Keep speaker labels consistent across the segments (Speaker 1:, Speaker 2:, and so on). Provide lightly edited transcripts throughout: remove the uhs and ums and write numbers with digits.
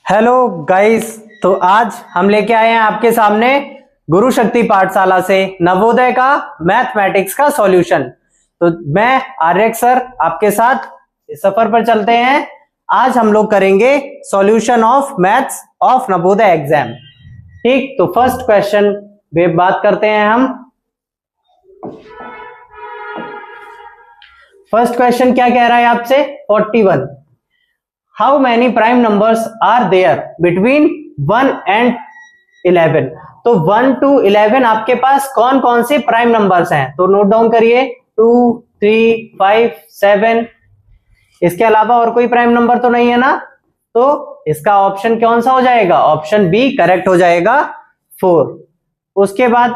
Speaker 1: Hello guys, तो आज हम लेके आए हैं आपके सामने गुरु शक्ति पाठशाला से नवोदय का मैथमेटिक्स का सॉल्यूशन। तो मैं आर्यक सर आपके साथ इस सफर पर चलते हैं। आज हम लोग करेंगे solution of maths of Navodaya exam. ठीक, तो फर्स्ट क्वेश्चन पे बात करते हैं हम। फर्स्ट क्वेश्चन क्या कह रहा है आपसे? 41। How many prime numbers are there between 1 and 11? तो 1 to 11 आपके पास कौन कौन से प्राइम नंबर्स हैं? तो नोट डाउन करिए, 2, 3, 5, 7। इसके अलावा और कोई प्राइम नंबर तो नहीं है ना? तो इसका ऑप्शन कौन सा हो जाएगा? ऑप्शन बी करेक्ट हो जाएगा, 4। उसके बाद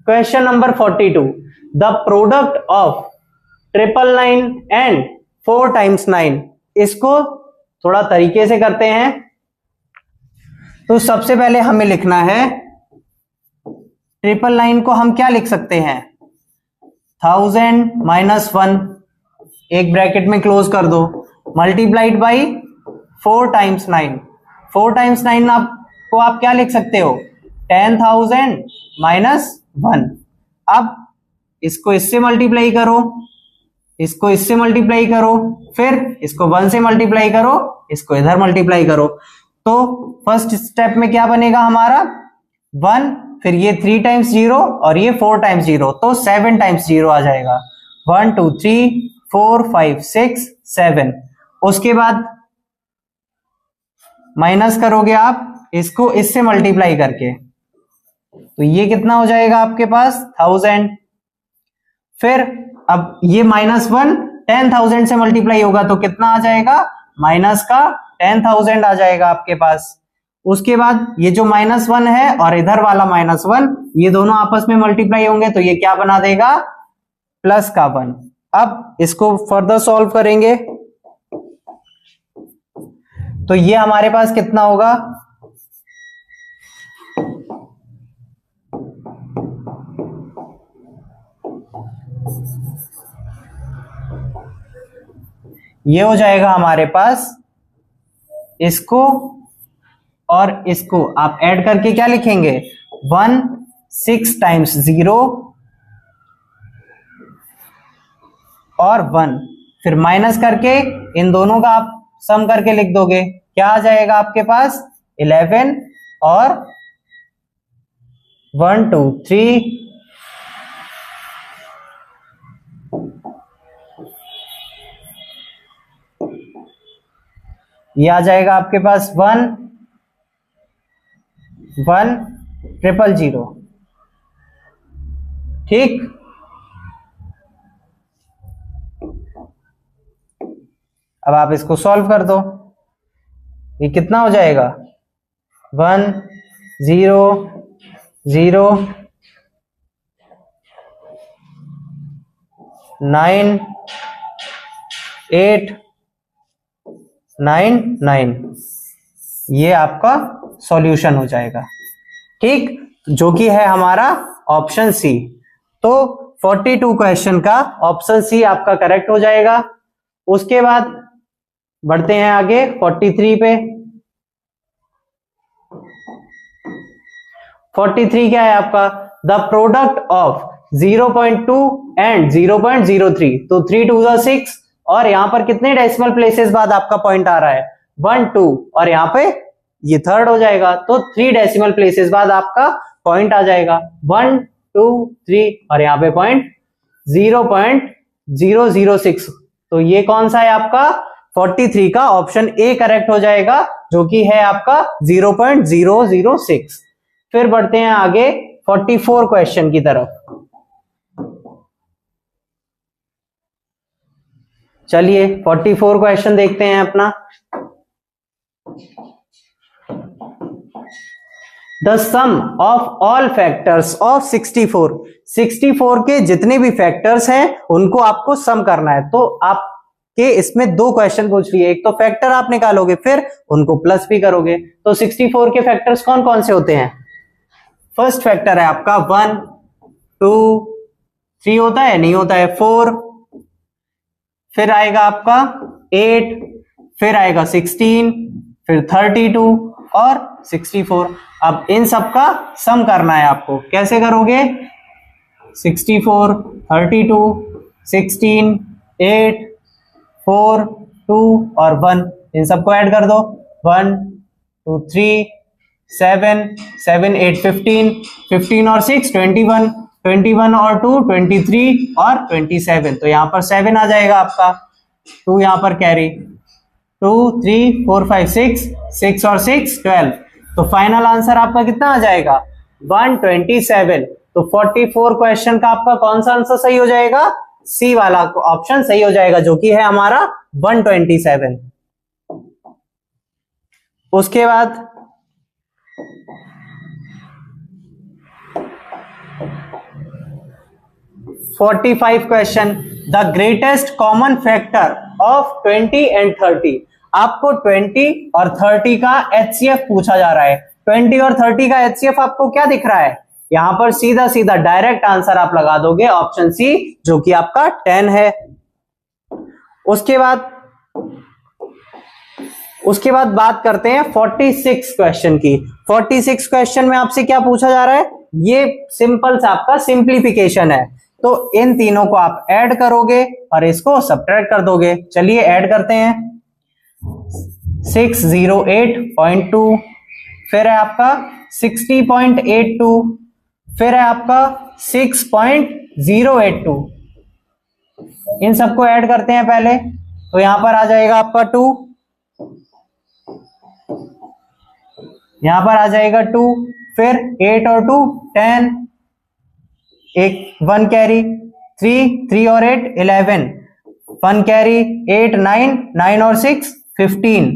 Speaker 1: question number 42। The product of 999 and 4 times 9। इसको थोड़ा तरीके से करते हैं। तो सबसे पहले हमें लिखना है 999 को हम क्या लिख सकते हैं? 1000 - 1, एक ब्रैकेट में क्लोज कर दो, मल्टीप्लाइड बाई 4 times 9। 4 times 9 आपको आप क्या लिख सकते हो? 10,000 - 1। अब इसको इससे मल्टीप्लाई करो, इसको इससे मल्टीप्लाई करो, फिर इसको 1 से मल्टीप्लाई करो, इसको इधर मल्टीप्लाई करो। तो फर्स्ट स्टेप में क्या बनेगा हमारा? 1, फिर ये 3 times 0 और ये 4 times 0, तो 7 times 0 आ जाएगा। 1 2 3 4 5 6 7। उसके बाद माइनस करोगे आप इसको इससे मल्टीप्लाई करके, तो ये कितना हो जाएगा आपके पास? 1000। फिर अब ये -1 10,000 से मल्टीप्लाई होगा तो कितना आ जाएगा? माइनस का 10,000 आ जाएगा आपके पास। उसके बाद ये जो -1 है और इधर वाला -1, ये दोनों आपस में मल्टीप्लाई होंगे तो ये क्या बना देगा? प्लस का 1। अब इसको फर्दर सॉल्व करेंगे तो ये हमारे पास कितना होगा? ये हो जाएगा हमारे पास, इसको और इसको आप ऐड करके क्या लिखेंगे? 1 6 times 0 और 1, फिर माइनस करके इन दोनों का आप सम करके लिख दोगे, क्या आ जाएगा आपके पास? 11 और 1 2 3 ये आ जाएगा आपके पास 1 1 000। ठीक, अब आप इसको सॉल्व कर दो, ये कितना हो जाएगा? 1 0 0 9 8 9 9। ये आपका सॉल्यूशन हो जाएगा। ठीक, जो कि है हमारा ऑप्शन सी। तो 42 क्वेश्चन का ऑप्शन सी आपका करेक्ट हो जाएगा। उसके बाद बढ़ते हैं आगे 43 पे। 43 क्या है आपका? The product of 0.2 and 0.03। तो 3 2 6 और यहां पर कितने डेसिमल प्लेसेस बाद आपका पॉइंट आ रहा है? 1 2, और यहां पे ये थर्ड हो जाएगा, तो 3 डेसिमल प्लेसेस बाद आपका पॉइंट आ जाएगा। 1 2 3 और यहां पे पॉइंट 0.006। तो ये कौन सा है आपका? 43 का ऑप्शन ए करेक्ट हो जाएगा, जो कि है आपका 0.006। फिर बढ़ते हैं आगे 44 क्वेश्चन की तरफ। चलिए 44 क्वेश्चन देखते हैं अपना। The sum of all factors of 64 के जितने भी फैक्टर्स हैं उनको आपको सम करना है। तो आपके इसमें 2 क्वेश्चन पूछ रही है, एक तो फैक्टर आप निकालोगे, फिर उनको प्लस भी करोगे। तो 64 के फैक्टर्स कौन कौन से होते हैं? फर्स्ट फैक्टर है आपका 1 2 3 होता है, नहीं होता है 4, फिर आएगा आपका 8, फिर आएगा 16, फिर 32 और 64। अब इन सब का सम करना है आपको। कैसे करोगे? 64, 32, 16, 8, 4, 2 और 1, इन सबको ऐड कर दो। 1 2 3 7 7 8 15, 15 और 6 21, 21 और 2 23 और 27। तो यहाँ पर 7 आ जाएगा आपका, 2 यहाँ पर कैरी, 2 3 4 5 6, 6 और 6 12। तो फाइनल आंसर आपका कितना आ जाएगा? 127। तो 44 क्वेश्चन का आपका कौन सा आंसर सही हो जाएगा? सी वाला ऑप्शन सही हो जाएगा, जो कि है हमारा 127। उसके बाद 45 question, the greatest common factor of 20 and 30। आपको 20 और 30 का HCF पूछा जा रहा है। 20 और 30 का HCF आपको क्या दिख रहा है? यहां पर सीधा सीधा डायरेक्ट आंसर आप लगा दोगे ऑप्शन सी, जो कि आपका 10 है। उसके बाद बात करते हैं 46 क्वेश्चन की। 46 क्वेश्चन में आपसे क्या पूछा जा रहा है? ये सिंपल सा आपका सिंप्लीफिकेशन है। तो इन तीनों को आप ऐड करोगे और इसको सब्ट्रैक्ट कर दोगे। चलिए ऐड करते हैं। 608.2, फिर है आपका 60.82, फिर है आपका 6.082। इन सबको ऐड करते हैं पहले। तो यहां पर आ जाएगा आपका 2, यहां पर आ जाएगा 2, फिर 8 और 2 10, एक 1 कैरी, 3 और 8 11, 1 कैरी, 8 9, 9 और 6 15,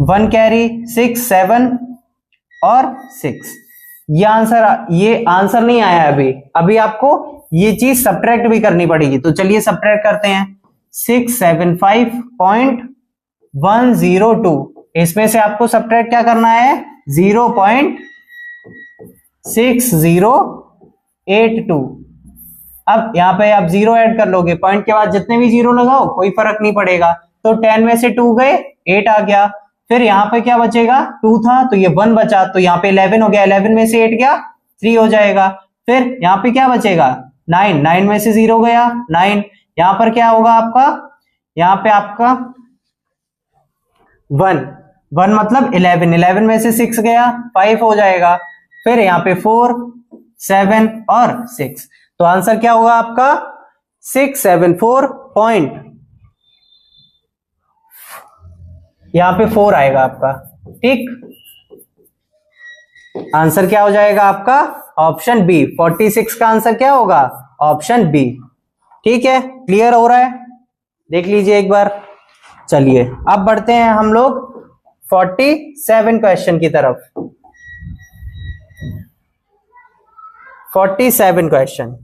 Speaker 1: 1 कैरी, 6 7 और 6। ये आंसर नहीं आया अभी आपको ये चीज सब्ट्रैक्ट भी करनी पड़ेगी। तो चलिए सब्ट्रैक्ट करते हैं। 675.102, इसमें से आपको सब्ट्रैक्ट क्या करना है? 0.6082। अब यहां पे आप 0 ऐड कर लोगे, पॉइंट के बाद जितने भी 0 लगाओ कोई फर्क नहीं पड़ेगा। तो 10 में से 2 गए, 8 आ गया। फिर यहाँ पे क्या बचेगा? 2 था तो ये 1 बचा, तो यहाँ पे 11 हो गया, 11 में से 8 गया 3 हो जाएगा। फिर यहाँ पे क्या बचेगा? 9, 9 में से 0 गया 9। यहाँ पर क्या होगा आपका? यहाँ पे आपका 1 मतलब 11, 11 में से 6 गया 5 हो जाएगा। फिर यहाँ पे 4 7 और 6। तो आंसर क्या होगा आपका? 674 पॉइंट, यहां पे 4 आएगा आपका। ठीक, आंसर क्या हो जाएगा आपका? Option B. 46 का आंसर क्या होगा? Option B. ठीक है, क्लियर हो रहा है? देख लीजिए एक बार। चलिए अब बढ़ते हैं हम लोग 47 क्वेश्चन की तरफ। 47 क्वेश्चन,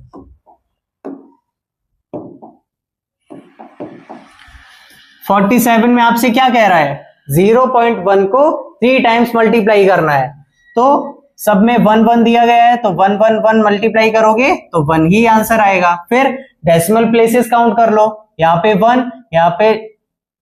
Speaker 1: 47 में आपसे क्या कह रहा है? 0.1 को 3 टाइम्स मल्टीप्लाई करना है। तो सब में 1 1 दिया गया है, तो 1 1 1 मल्टीप्लाई करोगे तो 1 ही आंसर आएगा। फिर डेसिमल प्लेसेस काउंट कर लो, यहाँ पे 1, यहाँ पे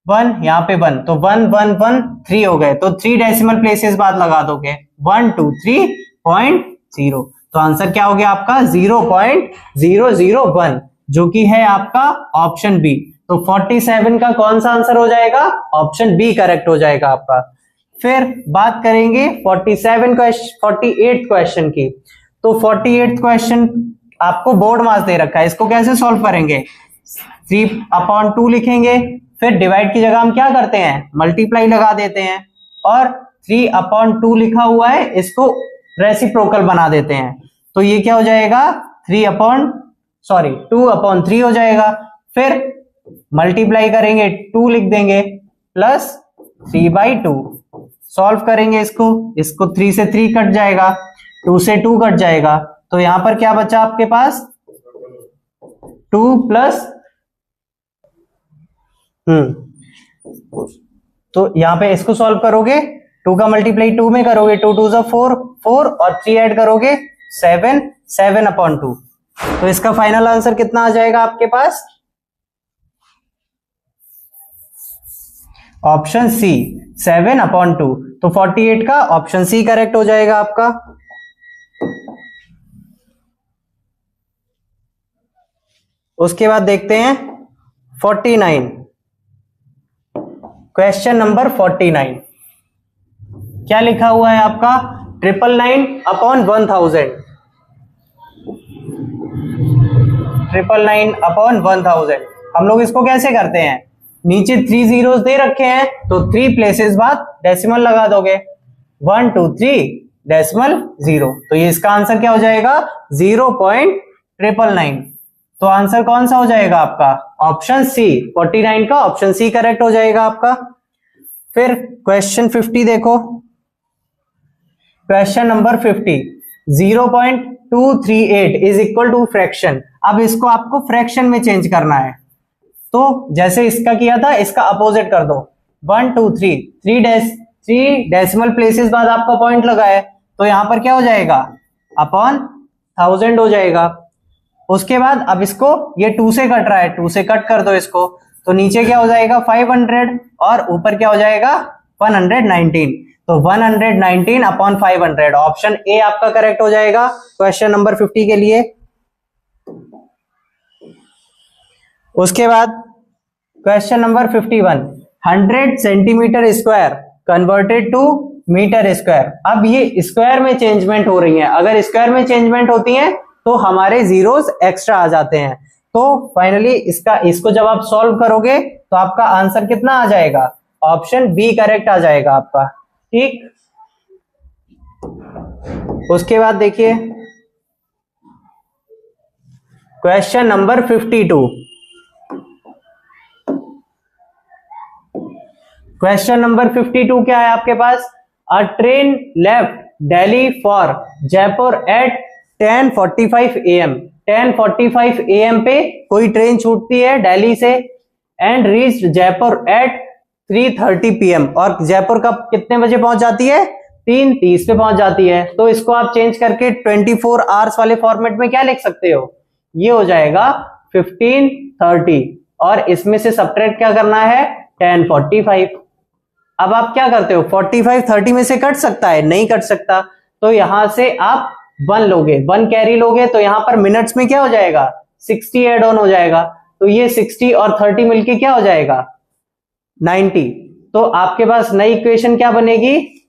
Speaker 1: 1, यहाँ पे 1, तो 1 1 1 3 हो गए। तो 3 डेसिमल प्लेसेस बाद लगा दोगे, 1 2 3.0। तो आंसर क्या हो गया आपका? 0.001, जो कि है आपका ऑप्शन बी। तो 47 का कौन सा आंसर हो जाएगा? ऑप्शन बी करेक्ट हो जाएगा आपका। फिर बात करेंगे 48 क्वेश्चन की। तो 48 क्वेश्चन आपको बोर्ड मार्क्स दे रखा है, इसको कैसे सॉल्व करेंगे? 3/2 लिखेंगे, फिर डिवाइड की जगह हम क्या करते हैं? मल्टीप्लाई लगा देते हैं, और 3/2 लिखा हुआ है इसको रेसिप्रोकल बना देते हैं। तो ये क्या हो जाएगा? 2/3 हो जाएगा। फिर मल्टीप्लाई करेंगे, 2 लिख देंगे, प्लस 3/2। सॉल्व करेंगे इसको 3 से 3 कट जाएगा, 2 से 2 कट जाएगा। तो यहां पर क्या बचा आपके पास? 2 प्लस तो यहां पे इसको सॉल्व करोगे, 2 का मल्टीप्लाई 2 में करोगे, 2 2 4 4 और 3 ऐड करोगे 7 7/2। तो इसका फाइनल आंसर कितना आ जाएगा आपके पास? Option C 7/2। तो 48 का ऑप्शन सी करेक्ट हो जाएगा आपका। उसके बाद देखते हैं 49, क्वेश्चन नंबर 49 क्या लिखा हुआ है आपका, 999/1000, 999/1000। हम लोग इसको कैसे करते हैं, नीचे 3 zeros दे रखे हैं तो 3 प्लेसेस बाद डेसिमल लगा दोगे, 1 2 3 डेसिमल 0। तो ये इसका आंसर क्या हो जाएगा, 0.999। तो आंसर कौन सा हो जाएगा आपका, ऑप्शन सी, 49 का ऑप्शन सी करेक्ट हो जाएगा आपका। फिर क्वेश्चन 50 देखो, question number 50, 0.238 is equal to fraction. अब इसको आपको फ्रैक्शन में चेंज करना है, तो जैसे इसका किया था इसका अपोजिट कर दो, 1 2 3 3 डेसिमल प्लेसेस बाद आपका पॉइंट लगा है, तो यहां पर क्या हो जाएगा, अपॉन 1000 हो जाएगा। उसके बाद अब इसको ये 2 से कट रहा है, 2 से कट कर दो इसको, तो नीचे क्या हो जाएगा 500 और ऊपर क्या हो जाएगा 119। तो 119/500 ऑप्शन ए आपका करेक्ट हो जाएगा क्वेश्चन नंबर 50 के लिए। उसके बाद question number 51, 100 centimetre square converted to metre square. अब ये स्क्वायर में चेंजमेंट हो रही है, अगर स्क्वायर में चेंजमेंट होती है तो हमारे जीरोस एक्स्ट्रा आ जाते हैं। तो फाइनली इसको जब आप सॉल्व करोगे तो आपका आंसर कितना आ जाएगा, ऑप्शन बी करेक्ट आ जाएगा आपका, ठीक। उसके बाद देखिए क्वेश्चन नंबर 52, क्वेश्चन नंबर 52 क्या है आपके पास, a train left Delhi for Jaipur at 10:45 AM। 10:45 AM पे कोई ट्रेन छूटती है दिल्ली से, and reached Jaipur at 3:30 PM। और जयपुर कब कितने बजे पहुंच जाती है, 3:30 पे पहुंच जाती है। तो इसको आप चेंज करके 24 आवर्स वाले फॉर्मेट में क्या लिख सकते हो, ये हो जाएगा 15:30 और इसमें से सब्ट्रैक्ट क्या करना है 10:45। अब आप क्या करते हो, 45 30 में से कट सकता है, नहीं कट सकता, तो यहां से आप 1 लोगे, 1 कैरी लोगे, तो यहां पर मिनट्स में क्या हो जाएगा 60 एड ऑन हो जाएगा, तो ये 60 और 30 मिलके क्या हो जाएगा 90। तो आपके पास नई इक्वेशन क्या बनेगी,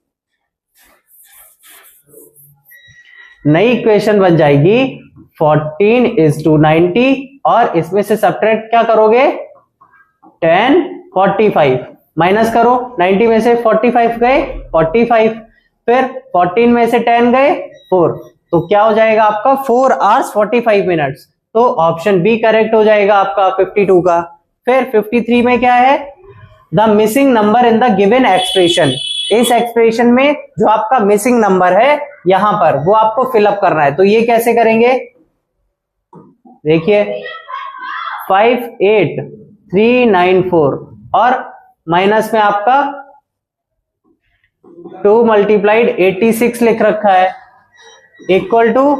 Speaker 1: नई इक्वेशन बन जाएगी 14:90 और इसमें से सब्ट्रैक्ट क्या करोगे 10:45, माइनस करो, 90 में से 45 गए 45, फिर 14 में से 10 गए 4, तो क्या हो जाएगा आपका 4 hours 45 minutes। तो ऑप्शन बी करेक्ट हो जाएगा आपका 52 का। फिर 53 में क्या है, the missing number in the given expression. इस एक्सप्रेशन में जो आपका मिसिंग नंबर है यहां पर वो आपको फिलअप करना है, तो ये कैसे करेंगे, देखिए 58394 और माइनस में आपका 2 × 86 लिख रखा है, इक्वल टू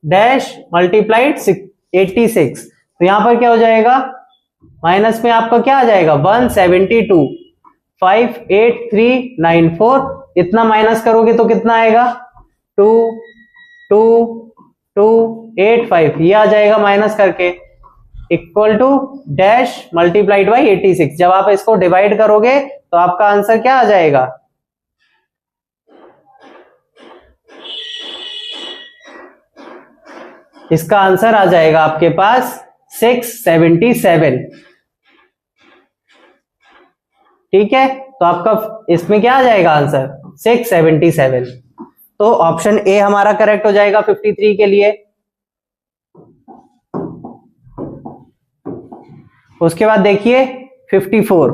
Speaker 1: डैश मल्टीप्लाइड 86। तो यहां पर क्या हो जाएगा, माइनस में आपका क्या आ जाएगा 172, 58394, इतना माइनस करोगे तो कितना आएगा 22285, ये आ जाएगा माइनस करके, equal to dash multiplied by 86। जब आप इसको डिवाइड करोगे तो आपका आंसर क्या आ जाएगा, इसका आंसर आ जाएगा आपके पास 677, ठीक है। तो आपका इसमें क्या आ जाएगा आंसर 677। तो ऑप्शन ए हमारा करेक्ट हो जाएगा 53 के लिए। उसके बाद देखिए 54,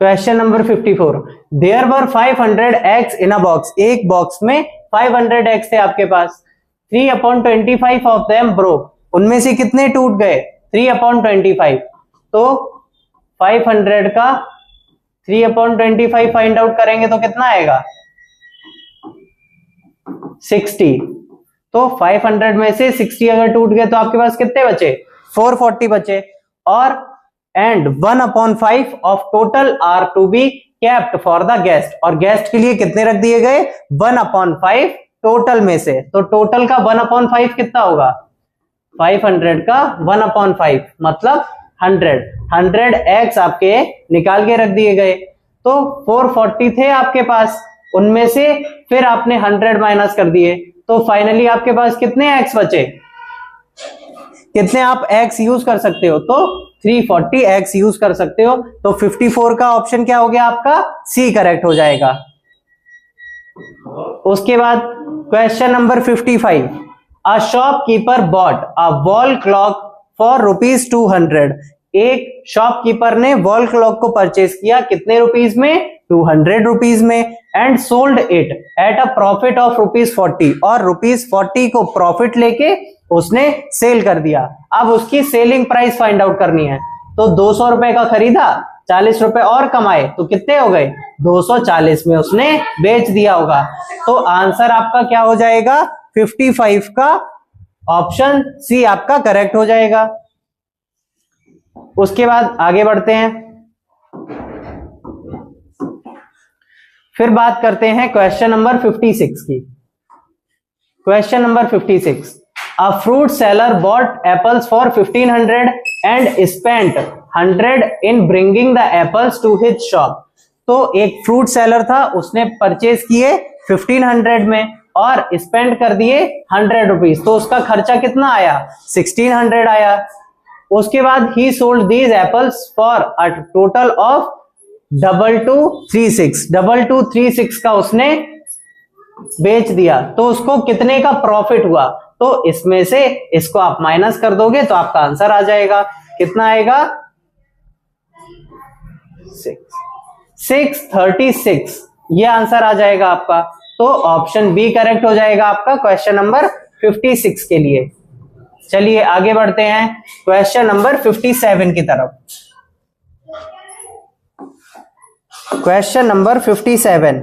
Speaker 1: question number 54, there were 500 eggs in a box. एक बॉक्स में 500 eggs थे आपके पास, 3/25 ऑफ देम ब्रोक। उनमें से कितने टूट गए 3/25। तो 500 का 3/25 फाइंड आउट करेंगे तो कितना आएगा 60। तो 500 में से 60 अगर टूट गए तो आपके पास कितने बचे 440 बचे, और and 1/5 of total are to be kept for the guest, और गेस्ट के लिए कितने रख दिए गए 1/5 टोटल में से। तो टोटल का 1/5 कितना होगा 500 का 1/5 मतलब 100 एक्स आपके निकाल के रख दिए गए। तो 440 थे आपके पास, उनमें से फिर आपने 100 माइनस कर दिए, तो फाइनली आपके पास कितने एक्स बचे, कितने आप एक्स यूज कर सकते हो, तो 340 एक्स यूज कर सकते हो। तो 54 का ऑप्शन क्या हो गया आपका सी करेक्ट हो जाएगा। उसके बाद question number 55, a shopkeeper bought a wall clock for ₹200। एक शॉपकीपर ने वॉल क्लॉक को परचेज किया कितने रुपीज में 200 रुपीज में, and sold it at a profit of ₹40, और ₹40 को प्रॉफिट लेके उसने सेल कर दिया। अब उसकी सेलिंग प्राइस फाइंड आउट करनी है, तो 200 रुपए का खरीदा, 40 रुपए और कमाए, तो कितने हो गए 240 में उसने बेच दिया होगा। तो आंसर आपका क्या हो जाएगा 55 का ऑप्शन सी आपका करेक्ट हो जाएगा। उसके बाद आगे बढ़ते हैं, फिर बात करते हैं क्वेश्चन नंबर 56 की। Question number 56, a fruit seller bought apples for 1500 and spent 100 in bringing the apples to his shop. तो एक फ्रूट सेलर था, उसने परचेज किए 1500 में और स्पेंड कर दिए 100 रुपीज, तो उसका खर्चा कितना आया 1600 आया। उसके बाद ही sold these apples for a total of 2236 का उसने बेच दिया, तो उसको कितने का प्रॉफिट हुआ। तो इसमें से इसको आप माइनस कर दोगे तो आपका आंसर आ जाएगा, कितना आएगा 636, ये आंसर आ जाएगा आपका। तो ऑप्शन बी करेक्ट हो जाएगा आपका क्वेश्चन नंबर 56 के लिए। चलिए आगे बढ़ते हैं क्वेश्चन नंबर 57 की तरफ। क्वेश्चन नंबर 57,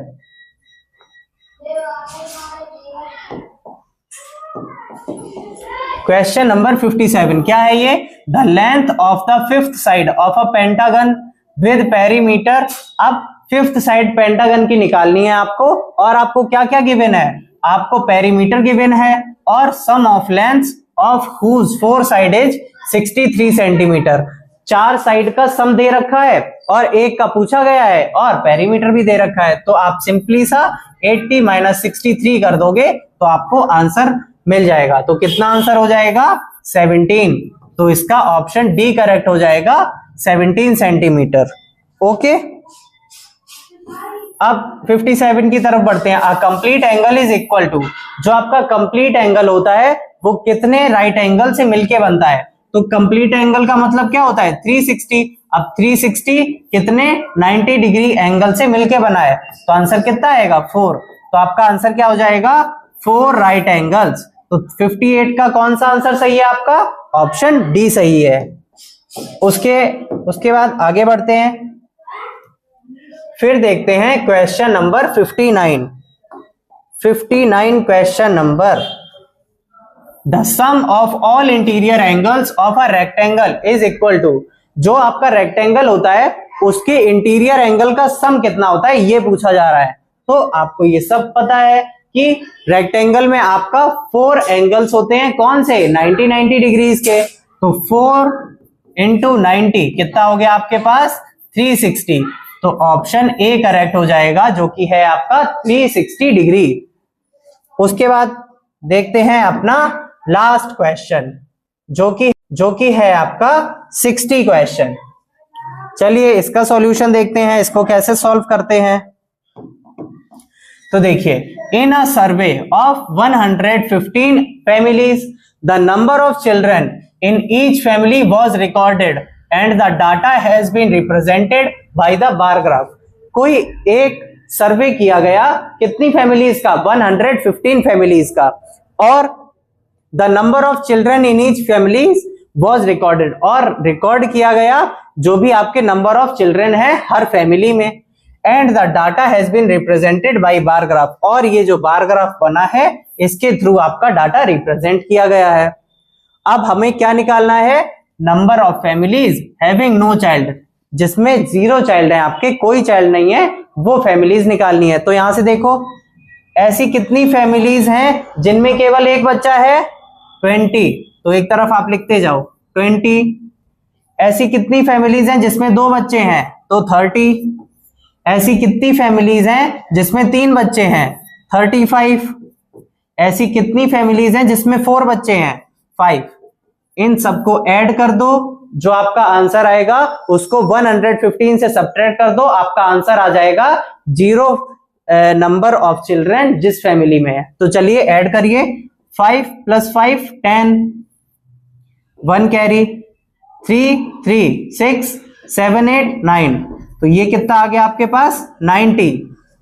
Speaker 1: क्वेश्चन नंबर 57 क्या है ये, the length of the fifth side of a pentagon with perimeter. अब फिफ्थ साइड पेंटागन की निकालनी है आपको, और आपको क्या क्या गिवन है, आपको पेरीमीटर गिवन है और sum of length of whose four side is 63 centimetre. चार साइड का सम दे रखा है और एक का पूछा गया है और पेरीमीटर भी दे रखा है, तो आप सिंपली सा 80 - 63 कर दोगे तो आपको आंसर मिल जाएगा। तो कितना आंसर हो जाएगा 17, तो इसका ऑप्शन डी करेक्ट हो जाएगा 17 सेंटीमीटर। ओके, अब 57 की तरफ बढ़ते हैं। A complete angle is equal to, जो आपका कंप्लीट एंगल होता है वो कितने राइट एंगल से मिलके बनता है। तो कंप्लीट एंगल का मतलब क्या होता है 360। अब 360 कितने 90 डिग्री एंगल से मिलके बना है, तो आंसर कितना आएगा 4। तो आपका आंसर क्या हो जाएगा 4 राइट एंगल्स। तो 58 का कौन सा आंसर सही है आपका, ऑप्शन डी सही है। उसके बाद आगे बढ़ते हैं, फिर देखते हैं question number 59 question number, the sum of all interior angles of a rectangle is equal to, जो आपका रेक्टेंगल होता है उसके इंटीरियर एंगल का सम कितना होता है ये पूछा जा रहा है। तो आपको ये सब पता है कि रेक्टेंगल में आपका 4 एंगल्स होते हैं, कौन से 90 डिग्रीज के। तो 4 × 90 कितना हो गया आपके पास 360। तो ऑप्शन ए करेक्ट हो जाएगा जो कि है आपका 360 डिग्री। उसके बाद देखते हैं अपना लास्ट क्वेश्चन जो कि है आपका 60 क्वेश्चन। चलिए इसका सॉल्यूशन देखते हैं, इसको कैसे सॉल्व करते हैं। तो देखिए, in a survey of 115 families the number of children in each family was recorded and the data has been represented by the bar graph. कोई एक सर्वे किया गया कितनी फैमिलीज का 115 फैमिलीज का, और the number of children in each families was recorded, और record किया गया जो भी आपके नंबर ऑफ चिल्ड्रन है हर फैमिली में, and the data has been represented by bar graph, और ये जो बार ग्राफ बना है इसके थ्रू आपका डाटा रिप्रेजेंट किया गया है। अब हमें क्या निकालना है number of families having no child, जिसमें 0 चाइल्ड है, आपके कोई चाइल्ड नहीं है, वो फैमिलीज निकालनी है। तो यहां से देखो ऐसी कितनी फैमिलीज हैं जिनमें केवल एक बच्चा है, 20, तो एक तरफ आप लिखते जाओ 20। ऐसी कितनी फैमिलीज हैं जिसमें 2 बच्चे हैं, तो 30। ऐसी कितनी फैमिलीज हैं जिसमें 3 बच्चे हैं, 35। ऐसी कितनी फैमिलीज हैं जिसमें 4 बच्चे हैं, 5। इन सबको ऐड कर दो, जो आपका आंसर आएगा उसको 115 से सब्ट्रैक्ट कर दो, आपका आंसर आ जाएगा 0 नंबर ऑफ चिल्ड्रन जिस फैमिली में है। तो चलिए ऐड करिए, 5 + 5 10, 1 कैरी, 3 3 6 7 8 9, तो ये कितना आ गया आपके पास, 90।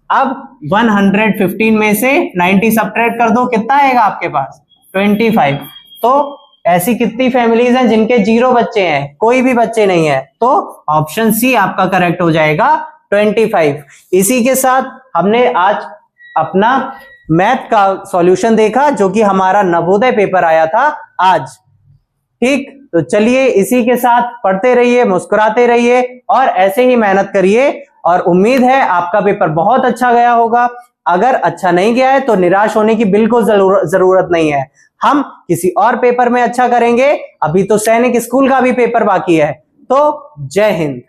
Speaker 1: अब 115 में से 90 सब्ट्रैक्ट कर दो, कितना आएगा आपके पास, 25। तो ऐसी कितनी फैमिलीज हैं जिनके 0 बच्चे हैं, कोई भी बच्चे नहीं है, तो ऑप्शन सी आपका करेक्ट हो जाएगा 25। इसी के साथ हमने आज अपना मैथ का सॉल्यूशन देखा, जो कि हमारा नवोदय पेपर आया था आज। ठीक, तो चलिए इसी के साथ पढ़ते रहिए, मुस्कुराते रहिए और ऐसे ही मेहनत करिए, और उम्मीद है आपका पेपर बहुत अच्छा गया होगा। अगर अच्छा नहीं गया है तो निराश होने की बिल्कुल जरूरत नहीं है, हम किसी और पेपर में अच्छा करेंगे। अभी तो सैनिक स्कूल का भी पेपर बाकी है। तो जय हिंद।